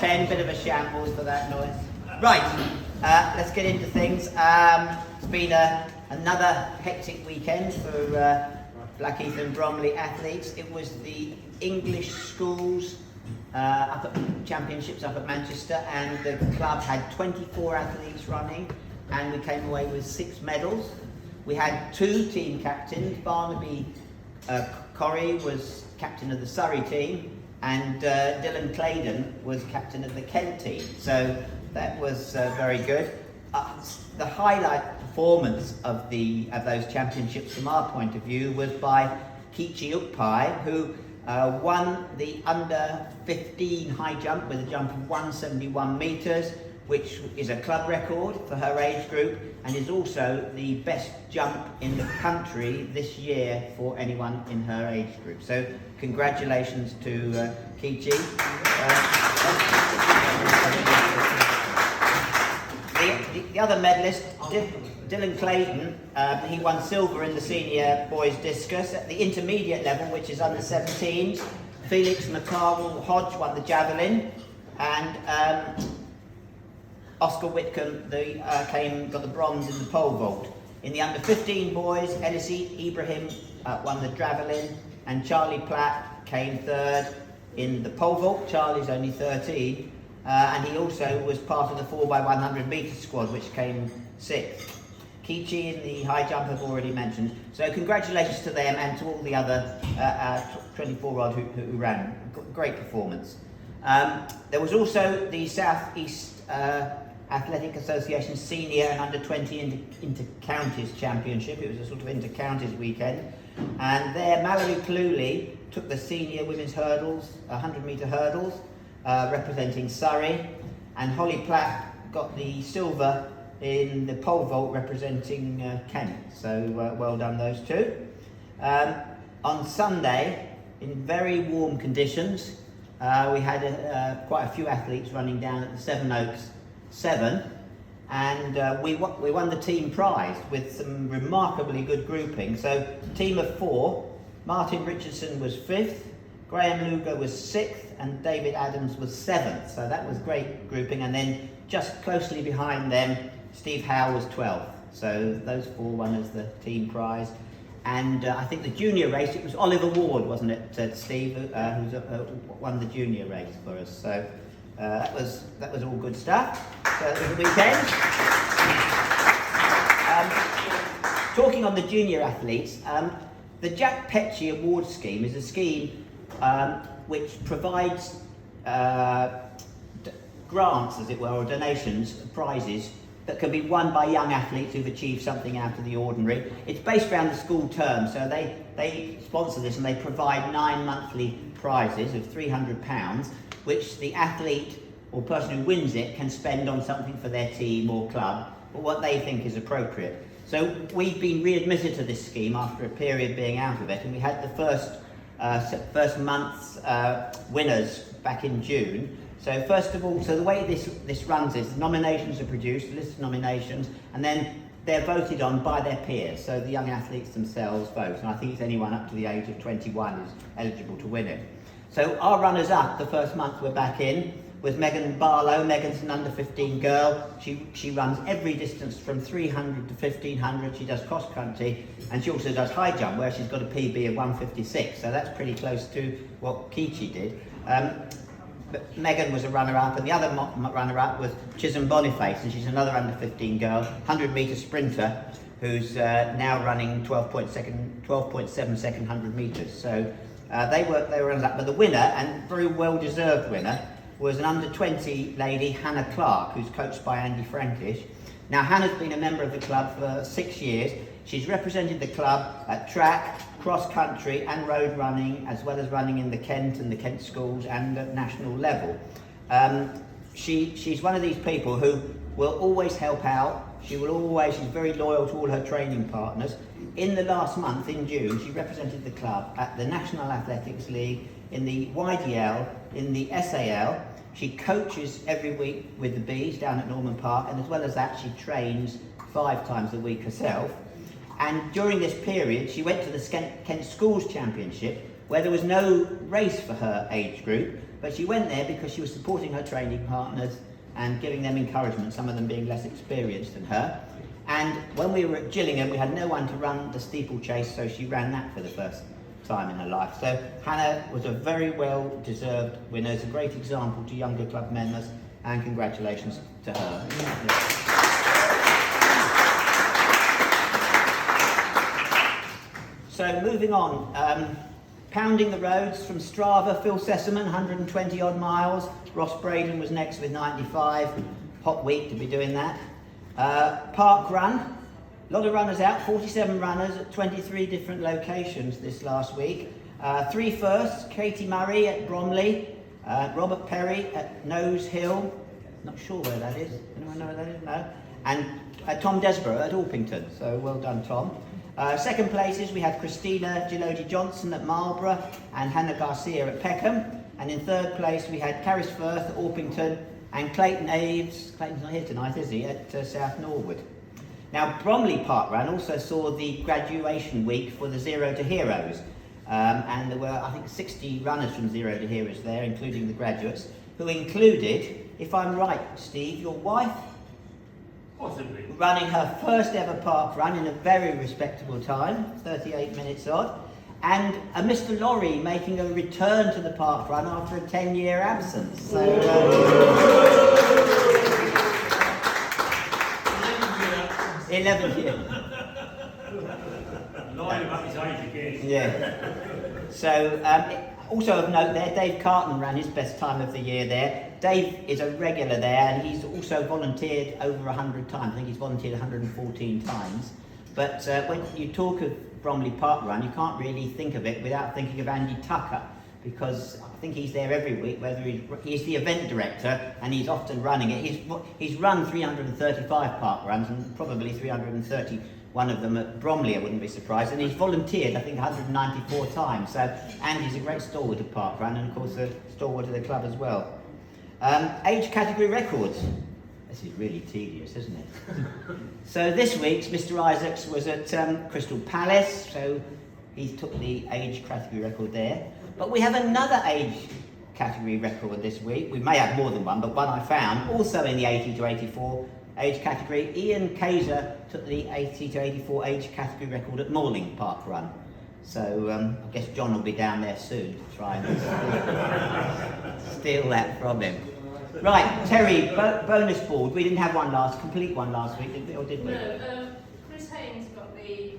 10, bit of a shambles for that noise. Right, let's get into things. It's been another hectic weekend for Blackheath and Bromley athletes. It was the English schools championships up at Manchester, and the club had 24 athletes running, and we came away with 6 medals. We had 2 team captains. Barnaby Corrie was captain of the Surrey team, and Dylan Claydon was captain of the Kent team. So that was very good. The highlight performance of those championships from our point of view was by Kichi Ukpai, who won the under 15 high jump with a jump of 171 metres, which is a club record for her age group, and is also the best jump in the country this year for anyone in her age group. So congratulations to Kichi. The other medalist, Dylan Claydon, he won silver in the senior boys discus. At the intermediate level, which is under 17s, Felix McCarwell Hodge won the javelin, and Oscar Whitcomb got the bronze in the pole vault. In the under 15 boys, Elise Ibrahim won the javelin, and Charlie Platt came 3rd in the pole vault. Charlie's only 13, and he also was part of the 4x100 metre squad, which came 6th. Kichi in the high jump I've already mentioned. So congratulations to them and to all the other 24-year-olds who ran. Great performance. There was also the South East Athletic Association Senior and Under 20 Inter-Counties Championship. It was a sort of inter-counties weekend. And there Mallory Cluley took the senior women's hurdles, 100 metre hurdles, representing Surrey. And Holly Platt got the silver in the pole vault representing Kent. So well done those two. On Sunday, in very warm conditions, we had quite a few athletes running down at the Sevenoaks 7, and we won the team prize with some remarkably good grouping. So team of 4, Martin Richardson was 5th, Graham Luger was 6th, and David Adams was 7th. So that was great grouping. And then just closely behind them, Steve Howe was 12th. So those 4 won as the team prize. And I think the junior race, it was Oliver Ward, wasn't it, Steve, who won the junior race for us. So that was all good stuff. So it was the weekend. Talking on the junior athletes, the Jack Petchey Award Scheme is a scheme which provides grants, as it were, or donations, prizes, that can be won by young athletes who've achieved something out of the ordinary. It's based around the school term, so they sponsor this, and they provide 9 monthly prizes of £300, which the athlete or person who wins it can spend on something for their team or club, or what they think is appropriate. So we've been readmitted to this scheme after a period being out of it, and we had the first month's winners back in June. So first of all, so the way this runs is nominations are produced, a list of nominations, and then they're voted on by their peers. So the young athletes themselves vote, and I think it's anyone up to the age of 21 is eligible to win it. So our runners-up the first month we're back in was Megan Barlow. Megan's an under 15 girl. She runs every distance from 300 to 1500. She does cross country, and she also does high jump, where she's got a PB of 156. So that's pretty close to what Kichi did. But Megan was a runner-up, and the other runner-up was Chisholm Boniface, and she's another under 15 girl, 100 metre sprinter, who's now running 12.7 second 100 metres. So they were runners up, but the winner, and very well-deserved winner, was an under 20 lady, Hannah Clark, who's coached by Andy Frankish. Now Hannah's been a member of the club for 6 years. She's represented the club at track, cross-country and road running, as well as running in the Kent and the Kent schools and at national level. She's one of these people who will always help out. She's very loyal to all her training partners. In the last month, in June, she represented the club at the National Athletics League, in the YDL, in the SAL. She coaches every week with the Bees down at Norman Park, and as well as that, she trains 5 times a week herself. And during this period, she went to the Kent Schools Championship, where there was no race for her age group, but she went there because she was supporting her training partners and giving them encouragement, some of them being less experienced than her. And when we were at Gillingham, we had no one to run the steeplechase, so she ran that for the first time in her life. So Hannah was a very well-deserved winner. It's a great example to younger club members, and congratulations to her. So moving on, pounding the roads from Strava, Phil Sessamon, 120 odd miles. Ross Braden was next with 95. Hot week to be doing that. Park run, a lot of runners out, 47 runners at 23 different locations this last week. 3 firsts, Katie Murray at Bromley, Robert Perry at Nose Hill, not sure where that is, anyone know where that is? No. And Tom Desborough at Orpington, so well done Tom. Second places we had Christina Gilodi Johnson at Marlborough and Hannah Garcia at Peckham, and in third place we had Carrisforth at Orpington and Clayton Aves, Clayton's not here tonight is he, at South Norwood. Now Bromley Park Run also saw the graduation week for the Zero to Heroes, and there were I think 60 runners from Zero to Heroes there, including the graduates, who included, if I'm right Steve, your wife? Possibly. Running her first ever park run in a very respectable time, 38 minutes odd, and a Mr. Lorry making a return to the park run after a 10-year absence. So, 11 years. Lying about his age again. Yeah. So, also of note there, Dave Carton ran his best time of the year there. Dave is a regular there, and he's also volunteered over 100 times. I think he's volunteered 114 times. But when you talk of Bromley Park Run, you can't really think of it without thinking of Andy Tucker, because I think he's there every week, whether he's the event director, and he's often running it. He's run 335 park runs, and probably 331 of them at Bromley, I wouldn't be surprised, and he's volunteered, I think, 194 times. So Andy's a great stalwart of park run, and of course a stalwart of the club as well. Age category records. This is really tedious, isn't it? So this week's Mr. Isaacs was at Crystal Palace, so he took the age category record there. But we have another age category record this week. We may have more than one, but one I found, also in the 80 to 84 age category. Ian Kaiser took the 80 to 84 age category record at Morling Park Run. So I guess John will be down there soon to try and steal that from him. Right, Terry, bonus board. We didn't have one complete one last week, did we? Or did we? No, Chris Haynes got the...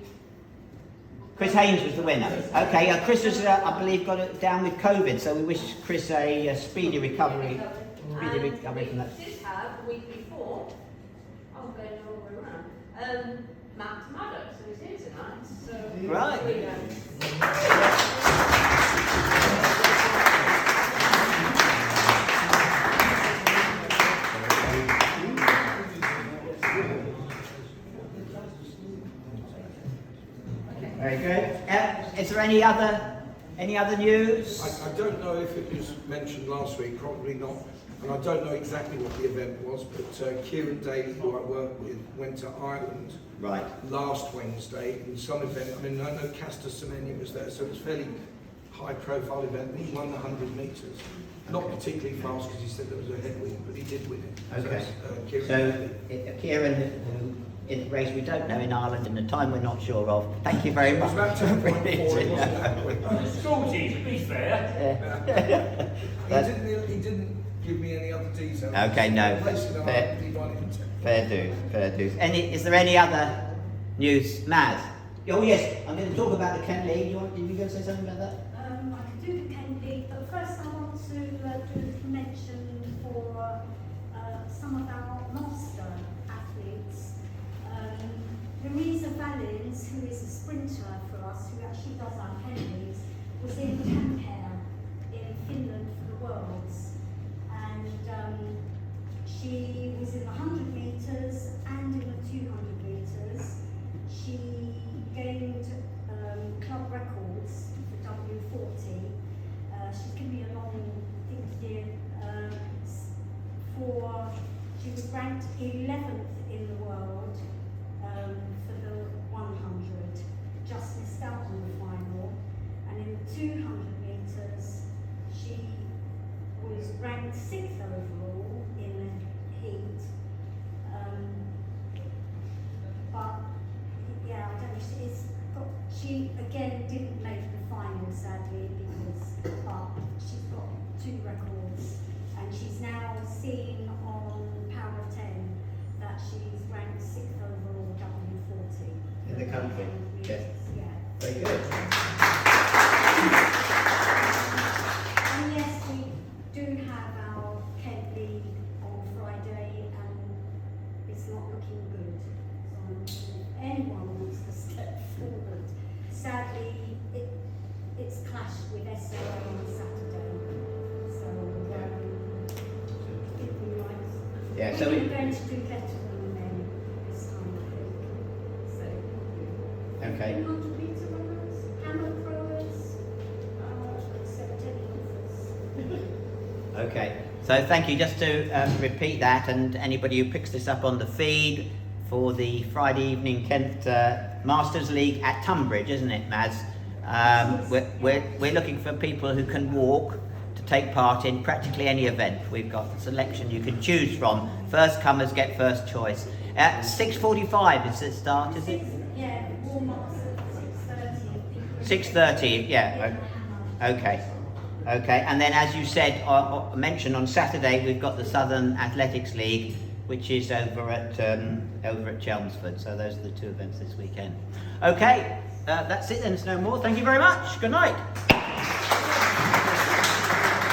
Chris Haynes was the winner. Okay, Chris has, I believe, got it down with COVID, so we wish Chris a speedy recovery. Speedy recovery from that. We did have, the week before, I'm going all the way around, Matt Maddox, who is here tonight, so... Right. Here we go. Very good. Is there any other news? I don't know if it was mentioned last week, probably not, and I don't know exactly what the event was, but Kieran Daly, who I work with, went to Ireland last Wednesday in some event. I mean, I know Castor Semenya was there, so it was a fairly high-profile event, and he won the 100 metres. Not particularly fast because he said there was a headwind, but he did win it. Okay. So, Kieran, who in the race we don't know in Ireland in a time we're not sure of. Thank you very much. it was about 10.4, wasn't it? School team, to be fair. He didn't give me any other details. Okay, no. Fair dues. Is there any other news, Maz? Oh yes, I'm going to talk about the Kent League. Did you go say something about that? I could do the Kent League, but first I want to do a mention for some of our master athletes. Louisa Valens, who is a sprinter for us, who actually does our Kent Leagues, was in Tampere in Finland for the Worlds. And she was in the 100 metres and in the 200 metres. She gained club records for W40. She's given me a long thing here. She was ranked 11th in the world for the 100, just missed out on the final. And in the 200 metres, she she again didn't make the final, sadly, because she's got 2 records, and she's now seen on Power of 10 that she's ranked 6th overall W40. In the country? Yes. Yeah. Very good. And yes, we do have our Kent League on Friday, and it's not looking good. So if anyone wants to step forward, sadly, it's clashed with SOA on Saturday. So if we like, Yeah, so we're going to do better than men this time, I think. So. Okay. 100 metre runners, hammer throwers, cemetery offers. Okay, so thank you. Just to repeat that, and anybody who picks this up on the feed for the Friday evening Kent Masters League at Tunbridge, isn't it, Maz? We're looking for people who can walk to take part in practically any event. We've got a selection you can choose from. First comers get first choice. At 6:45 is it start, is it? Yeah, warm-ups at 6:30. 6:30, yeah. Okay. Okay, and then as you said, mentioned on Saturday, we've got the Southern Athletics League, which is over at Chelmsford. So those are the 2 events this weekend. Okay, that's it then. There's no more. Thank you very much. Good night.